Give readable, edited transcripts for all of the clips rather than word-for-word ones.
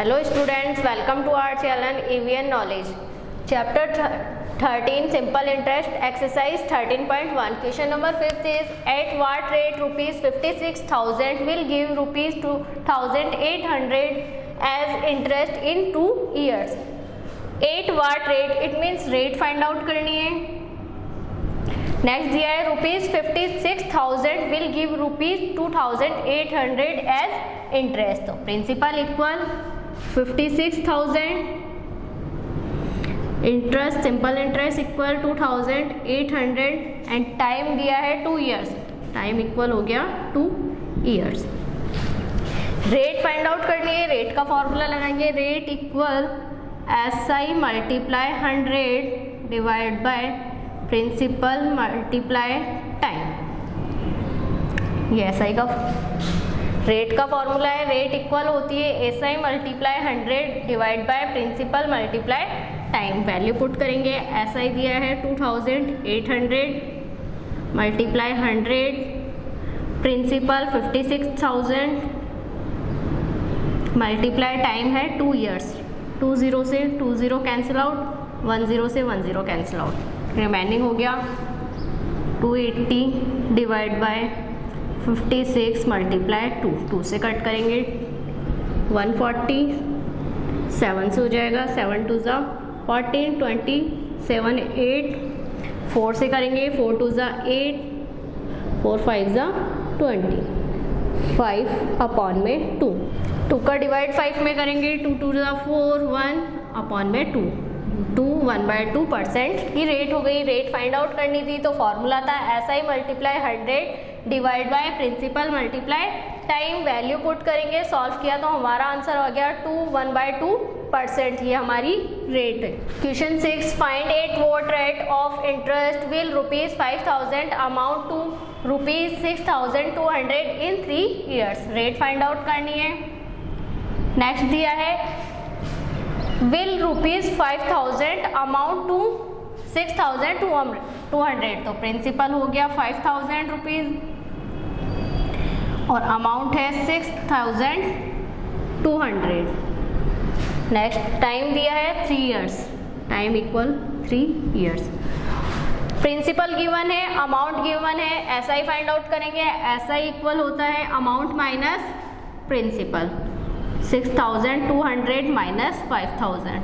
Hello students, welcome to our channel EVN Knowledge. Chapter 13 Simple Interest Exercise 13.1. Question number 5 is at what rate rupees 56,000 will give rupees 2,800 as interest in 2 years. At what rate, it means rate find out करनी है. Next दिया है rupees 56,000 will give rupees 2,800 as interest. तो principal equal 56,000 interest simple interest equal 2,800 and time दिया है 2 years. Time equal हो गया 2 years. Rate find out करनी है. रेट का फॉर्मूला लगाएंगे. Rate equal SI multiply 100 divide by principal multiply time. ये SI का रेट का फॉर्मूला है. रेट इक्वल होती है SI multiply 100 divide by principal multiply time. Value put करेंगे. SI दिया है 2,800 मल्टीप्लाई 100 प्रिंसिपल 56,000 मल्टीप्लाई टाइम है 2 इयर्स. 2 0 से 2 0 कैंसिल आउट, 1 0 से 1 0 कैंसिल आउट. रिमेनिंग हो गया 280 डिवाइड बाय 56 मल्टीप्लाई 2 से कट करेंगे 140, 7 से हो जाएगा 7 2 ज़ा 14, 20 7 8, 4 से करेंगे 4 2 ज़ा 8, 4 5 ज़ा 20, 5 अपॉन में 2 का डिवाइड 5 में करेंगे 2 2 ज़ा 4, 1 अपॉन में 2 1/2% की रेट हो गई. रेट फाइंड आउट करनी थी तो फॉर्मूला था SI multiply 100 divide by principal multiply time. Value put करेंगे. सॉल्व किया तो हमारा आंसर हो गया 1/2%. ये हमारी रेट है. Question 6 find at what rate of interest will rupees 5,000 amount to rupees 6,200 in 3 years. Rate find out करनी है. नेक्स्ट दिया है विल रुपीज 5,000 अमाउंट टू 6,200. तो प्रिंसिपल हो गया 5,000 रुपीज और अमाउंट है 6,200. नेक्स्ट टाइम दिया है 3 years. Time equal 3 years. Principal given है, अमाउंट गिवन है. SI फाइंड आउट करेंगे. SI इक्वल होता है amount minus principal. 6,200 minus 5,000,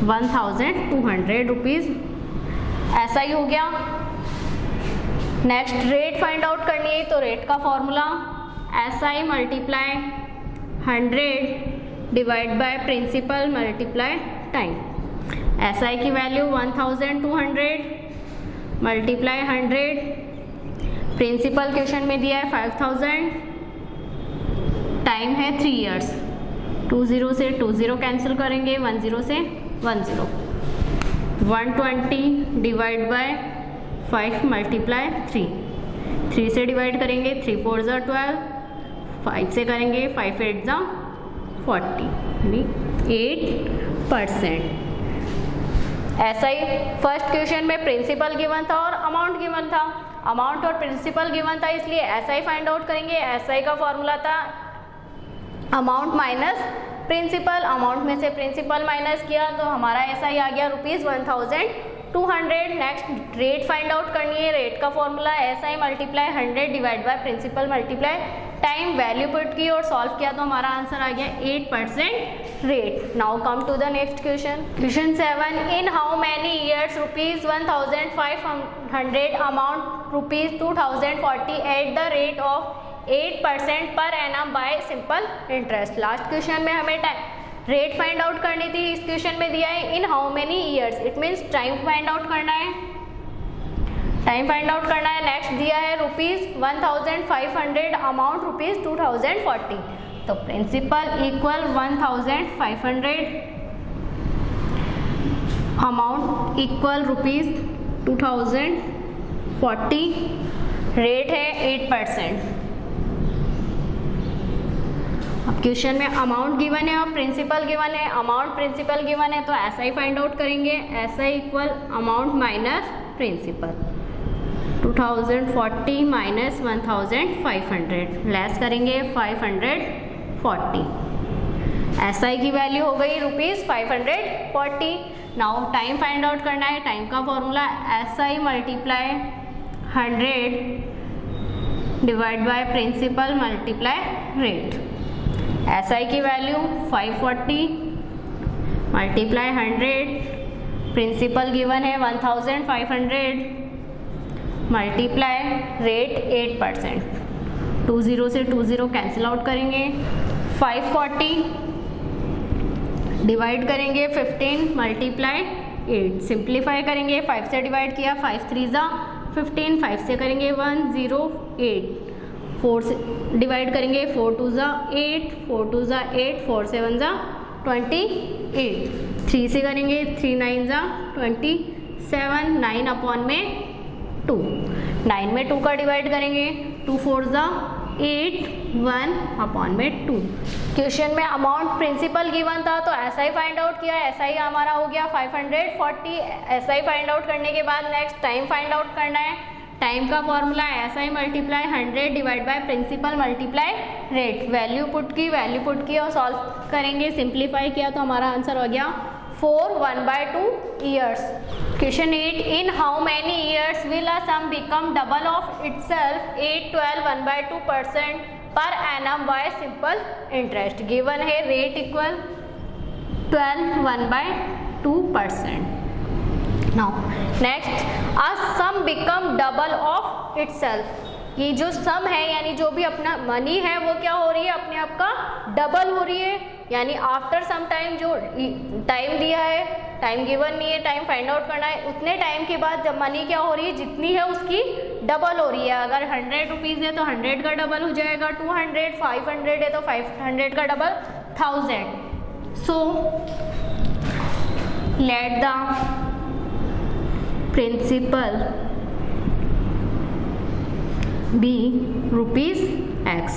1,200 rupees SI हो गया. नेक्स्ट रेट फाइंड आउट करनी है तो रेट का formula SI multiply 100 divide by principal multiply time. SI की वैल्यू 1,200 मल्टीप्लाई 100 प्रिंसिपल क्वेश्चन में दिया है 5,000. टाइम है 3 इयर्स. 2 0 से 2 0 कैंसिल करेंगे 1 0 से 1 0. 120 डिवाइड बाय 5 मल्टीप्लाई 3 से डिवाइड करेंगे 3 4 ज़ा 12, 5 से करेंगे 5 8 ज़ा 40, 8%. SI फर्स्ट क्वेश्चन में प्रिंसिपल गिवन था और अमाउंट गिवन था. अमाउंट और प्रिंसिपल गिवन था इसलिए SI फाइंड आउट करेंगे. SI का फॉर्मूला था अमाउंट माइनस प्रिंसिपल. अमाउंट में से प्रिंसिपल माइनस किया तो हमारा SI आ गया rupees 1,200. Next rate find out करनी है. रेट का formula SI multiply 100 divide by principal multiply time. Value put की और सॉल्व किया तो हमारा आंसर आ गया 8% rate. Now come to the next question. Question 7 in how many years rupees 1,500 amount rupees 2,040 at the rate of 8% per annum by simple interest. Last question में हमें rate find out करनी थी. इस क्वेश्चन में दिया है इन how many years. It means time find out करना है. टाइम फाइंड आउट करना है. नेक्स्ट दिया है रुपीज 1,500 अमाउंट रुपीज 2,040. तो principal equal 1,500 amount equal rupees 2,040. Rate है 8%. अब क्वेश्चन में अमाउंट गिवन है और प्रिंसिपल गिवन है. अमाउंट प्रिंसिपल गिवन है तो SI फाइंड आउट करेंगे. SI equal amount minus principal. 2040 minus 1500 less करेंगे 540 SI की वैल्यू हो गई ₹540। नाउ टाइम फाइंड आउट करना है। टाइम का formula SI multiply 100 divide by principal multiply rate. SI की वैल्यू 540 मल्टीप्लाई 100, प्रिंसिपल गिवन है 1500 मल्टीप्लाई रेट 8%। 20 से 20 कैंसिल आउट करेंगे। 540 डिवाइड करेंगे 15 मल्टीप्लाई 8, सिंप्लीफाई करेंगे। 5 से डिवाइड किया, 5 3 ज़ा 15, 5 से करेंगे 108, 4 से डिवाइड करेंगे 4 2 ज़ा 8, 4 2 ज़ा 8, 4 7 ज़ा 28, 3 से करेंगे 3 9 ज़ा 27, 9 अपॉन में 2, 9 में 2 का डिवाइड करेंगे, 2 4 ज़ा 8, 1 अपॉन में 2। क्वेश्चन में अमाउंट प्रिंसिपल गिवन था तो SI फाइंड आउट किया। SI हमारा हो गया 540। SI फाइंड आउट करने के बाद नेक्स्ट टाइम फाइंड आउट करना है। टाइम का formula SI multiply 100 divide by principal multiply rate. Value put की और सॉल्व करेंगे। सिंप्लीफाई किया तो हमारा आंसर हो गया 4 1/2 years. Question 8, in how many years will a sum become double of itself 8 12 1/2% per annum by simple interest. Given है rate equal 12 1/2%। Now next, a sum become double of itself. ये जो सम है यानी जो भी अपना मनी है वो क्या हो रही है, अपने आप का डबल हो रही है। यानी आफ्टर सम टाइम, जो टाइम दिया है, टाइम गिवन नहीं है, टाइम फाइंड आउट करना है, उतने टाइम के बाद जब मनी क्या हो रही है, जितनी है उसकी डबल हो रही है। अगर 100 रुपीज़ है तो 100 का डबल हो जाएगा 200, 500 है तो 500 का double 1000। So let the principal be ₹X।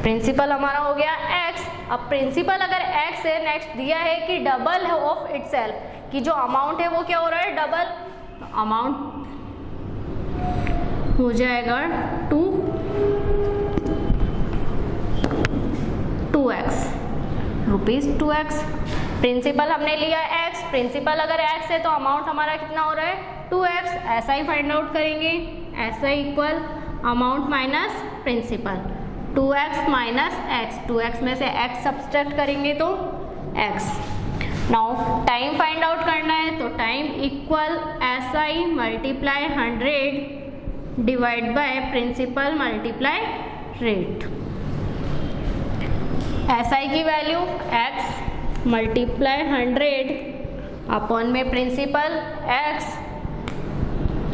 Principal हमारा हो गया X। अब प्रिंसिपल अगर X है, नेक्स्ट दिया है कि डबल ऑफ इटसेल्फ, कि जो अमाउंट है वो क्या हो रहा है, डबल। अमाउंट हो जाएगा 2x, ₹2x। प्रिंसिपल हमने लिया X। प्रिंसिपल अगर X है तो अमाउंट हमारा कितना हो रहा है, 2x। SI फाइंड आउट करेंगे। SI equal amount minus principal, 2x minus x। 2x में से x सब्सट्रैक्ट करेंगे तो x। Now time find out करना है तो time equal SI multiply 100 divide by principal multiply rate. SI की वैल्यू x मल्टीप्लाई 100 अपॉन में principal x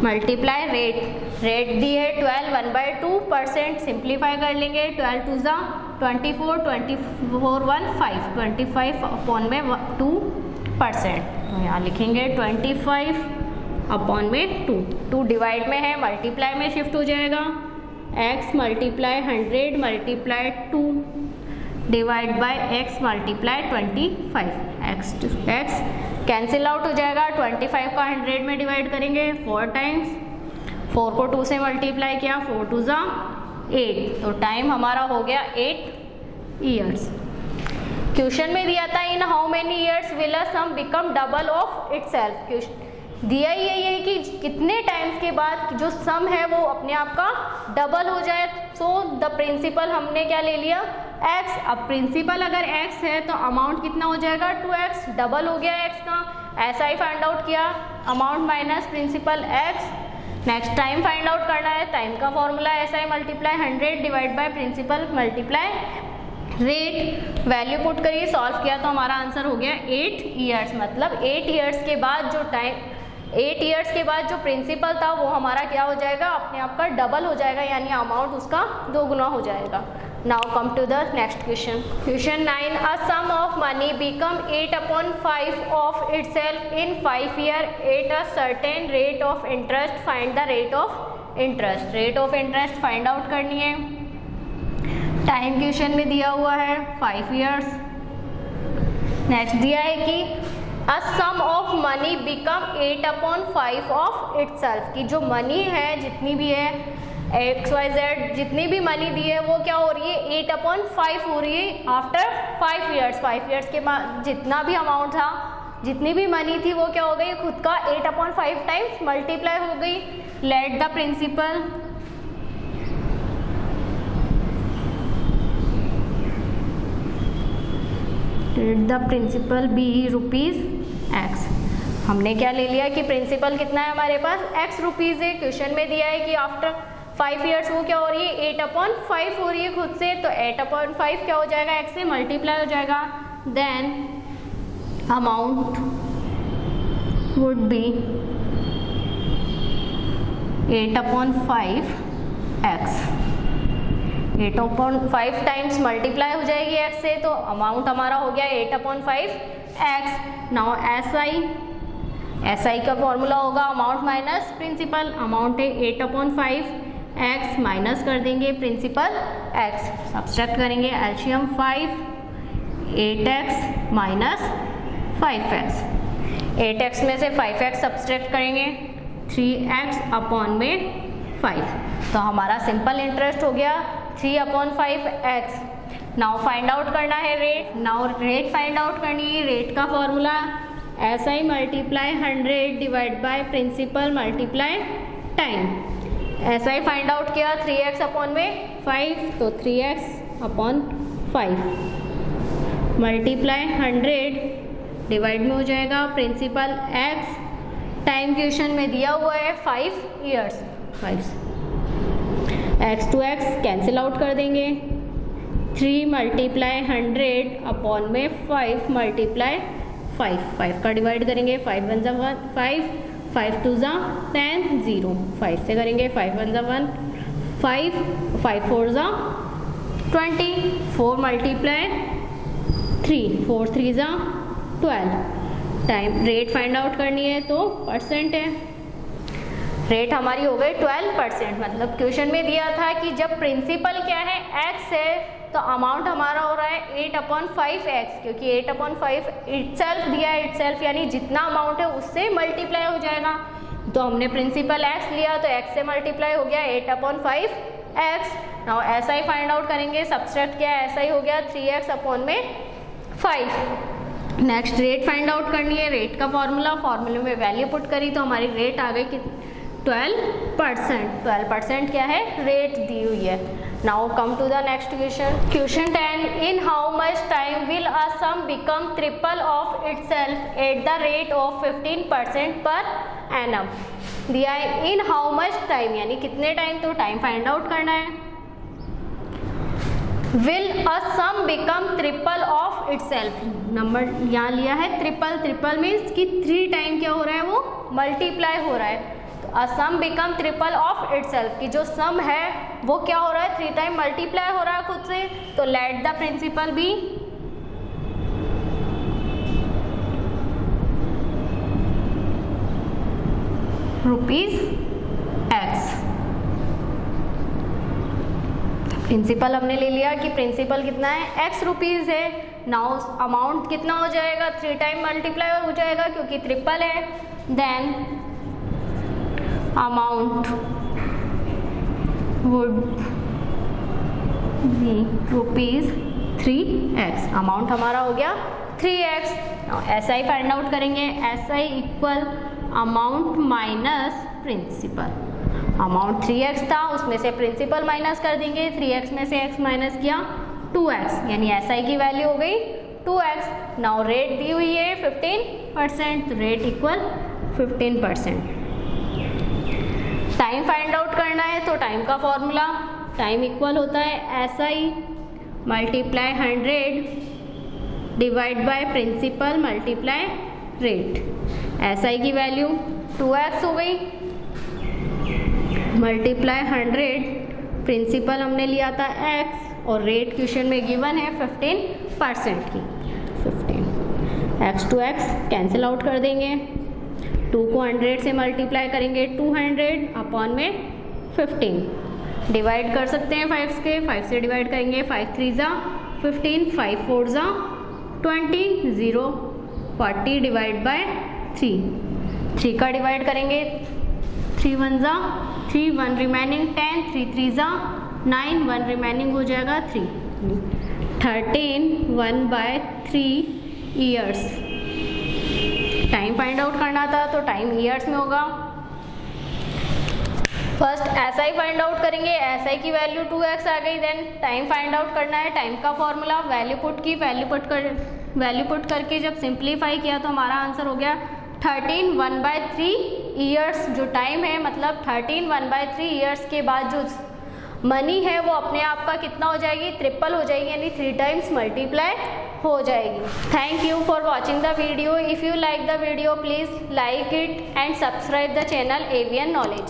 multiply rate. Rate दी है 12 1/2%। सिंप्लीफाई कर लेंगे। 12 2 ज़ा 24, 24 1 5, 25 अपॉन में 2%। तो यहाँ लिखेंगे 25 अपॉन में 2 डिवाइड में है, मल्टीप्लाई में शिफ्ट हो जाएगा। x multiply 100 multiply 2 divide by x multiply 25। x cancel out हो जाएगा। 25 का 100 में डिवाइड करेंगे 4 टाइम्स। 4 को 2 से मल्टीप्लाई किया, 4 2 ज़ा 8। तो टाइम हमारा हो गया 8 ईयर्स। क्वेश्चन में दिया था in how many years will a sum become double of itself. दिया ही यही है कि कितने टाइम्स के बाद जो सम है वो अपने आप का डबल हो जाए। सो द प्रिंसिपल हमने क्या ले लिया, x। अब प्रिंसिपल अगर x है तो अमाउंट कितना हो जाएगा, 2x। डबल हो गया x का। SI फाइंड आउट किया, amount minus principal x। Next time find out करना है। टाइम का formula SI multiply 100 divide by principal multiply rate. Value put करिए, सॉल्व किया तो हमारा आंसर हो गया 8 ईयर्स। मतलब 8 ईयर्स के बाद जो टाइम 8 ईयर्स के बाद जो प्रिंसिपल था वो हमारा क्या हो जाएगा, अपने आप का डबल हो जाएगा, यानी अमाउंट उसका 2 गुना हो जाएगा। Now come to the next question. Question 9, a sum of money become 8/5 of itself in 5 year at a certain rate of interest. Find the rate of interest. Rate of interest find out करनी है। Time question में दिया हुआ है 5 years. Next दिया है कि a sum of money become 8/5 of itself, की जो मनी है जितनी भी है XYZ जितनी भी मनी दी है वो क्या हो रही है 8/5 हो रही है आफ्टर 5 ईयर्स। 5 ईयर्स के बाद जितना भी अमाउंट था, जितनी भी मनी थी वो क्या हो गई, खुद का 8/5 टाइम्स मल्टीप्लाई हो गई। Let the principal be ₹X। हमने क्या ले लिया कि प्रिंसिपल कितना है हमारे पास, X रुपीज़ है। क्वेश्चन में दिया है कि आफ्टर 5 ईयर्स वो क्या हो रही है 8/5 हो रही है खुद से, तो 8/5 क्या हो जाएगा, X से मल्टीप्लाई हो जाएगा। Then amount would be 8/5 X। 8/5 times multiply हो जाएगी X से, तो अमाउंट हमारा हो गया 8/5 X। नाउ SI का फॉर्मूला होगा अमाउंट माइनस प्रिंसिपल। अमाउंट है 8/5 X, माइनस कर देंगे प्रिंसिपल X, सब्सट्रैक्ट करेंगे LCM 5, 8X minus 5X। 8X में से 5X सब्सट्रैक्ट करेंगे, 3X अपॉन में 5, तो हमारा सिंपल इंटरेस्ट हो गया 3/5X। नाउ फाइंड आउट करना है rate. Now rate find out करनी है। रेट का formula SI multiply 100 divide by principal multiply time. SI find out किया 3X अपॉन में 5, तो 3X अपॉन 5 मल्टीप्लाई 100 डिवाइड में हो जाएगा प्रिंसिपल X, टाइम क्वेश्चन में दिया हुआ है 5 years. 5 X to X cancel out कर देंगे, 3 मल्टीप्लाई 100 अपॉन में 5 मल्टीप्लाई 5 का डिवाइड करेंगे, 5 1 जा 5, 5 2 जा 10, 0, 5 से करेंगे, 5 1 जा 1, 5, 5 4 जा 20, 4 मल्टीप्लाई 3, 4 3 जा 12। टाइम रेट फाइंड आउट करनी है तो परसेंट है, रेट हमारी हो गई 12%। मतलब क्वेश्चन में दिया था कि जब प्रिंसिपल क्या है X है, तो अमाउंट हमारा हो रहा है 8/5X, क्योंकि 8/5 इटसेल्फ दिया है, इटसेल्फ यानी जितना अमाउंट है उससे मल्टीप्लाई हो जाएगा। तो हमने प्रिंसिपल X लिया तो X से मल्टीप्लाई हो गया 8/5X। Now SI find out करेंगे, सब्सट्रैक्ट किया SI हो गया 3X अपॉन में 5। नेक्स्ट रेट फाइंड आउट करनी है। रेट का फॉर्मूले में वैल्यू पुट करी तो हमारी रेट आ गई कि 12%। 12% क्या है, रेट दी हुई है। Now come to the next question. Question 10, in how much time will a sum become triple of itself at the rate of 15% per annum. दिया है इन हाउ मच टाइम, यानी कितने टाइम, तो टाइम फाइंड आउट करना है। Will a sum become triple of itself, number यहाँ लिया है ट्रिपल। ट्रिपल मीन्स कि 3 टाइम क्या हो रहा है, वो मल्टीप्लाई हो रहा है। तो सम बिकम ट्रिपल ऑफ इटसेल्फ, की जो सम है वो क्या हो रहा है 3 टाइम मल्टीप्लाई हो रहा है खुद से। तो let the principal be ₹X। Principal हमने ले लिया कि प्रिंसिपल कितना है X रुपीज़ है। नाउ अमाउंट कितना हो जाएगा, 3 टाइम मल्टीप्लाई हो जाएगा क्योंकि ट्रिपल है। Then amount would be ₹3X। Amount हमारा हो गया 3X। SI फाइंड आउट करेंगे, SI equal amount minus principal. Amount 3X था, उसमें से प्रिंसिपल माइनस कर देंगे, 3X में से X माइनस किया 2X, यानी SI की वैल्यू हो गई 2X। नाउ रेट दी हुई है 15%, rate equal 15%। Time find out करना है तो टाइम का फॉर्मूला, टाइम इक्वल होता है SI multiply 100 divide by principal multiply rate. SI की वैल्यू 2X हो गई, मल्टीप्लाई 100, प्रिंसिपल हमने लिया था X और रेट क्वेश्चन में गिवन है 15% की। 15 X to X cancel out कर देंगे, 2 को 100 से मल्टीप्लाई करेंगे, 200 अपॉन में 15 डिवाइड कर सकते हैं 5 के, 5 से डिवाइड करेंगे, 5 3 जा 15, 5 4 जा 20, 0 40 डिवाइड बाय 3 का डिवाइड करेंगे 3 1 जा 3, 1 रिमेनिंग 10, 3 3 जा 9, 1 रिमेनिंग हो जाएगा 3। 13 1/3 ईयर्स। टाइम फाइंड आउट करना था तो टाइम ईयर्स में होगा। फर्स्ट SI फाइंड आउट करेंगे, SI की वैल्यू 2x आ गई। देन टाइम फाइंड आउट करना है, टाइम का फॉर्मूला वैल्यू पुट की, वैल्यू पुट करके जब सिंप्लीफाई किया तो हमारा आंसर हो गया 13 1/3 ईयर्स। जो टाइम है मतलब 13 1/3 ईयर्स के बाद जो मनी है वो अपने आप का कितना हो जाएगी, ट्रिपल हो जाएगी, यानी 3 टाइम्स मल्टीप्लाई हो जाएगी। Thank you for watching the video. If you like the video please like it and subscribe the channel AVN knowledge.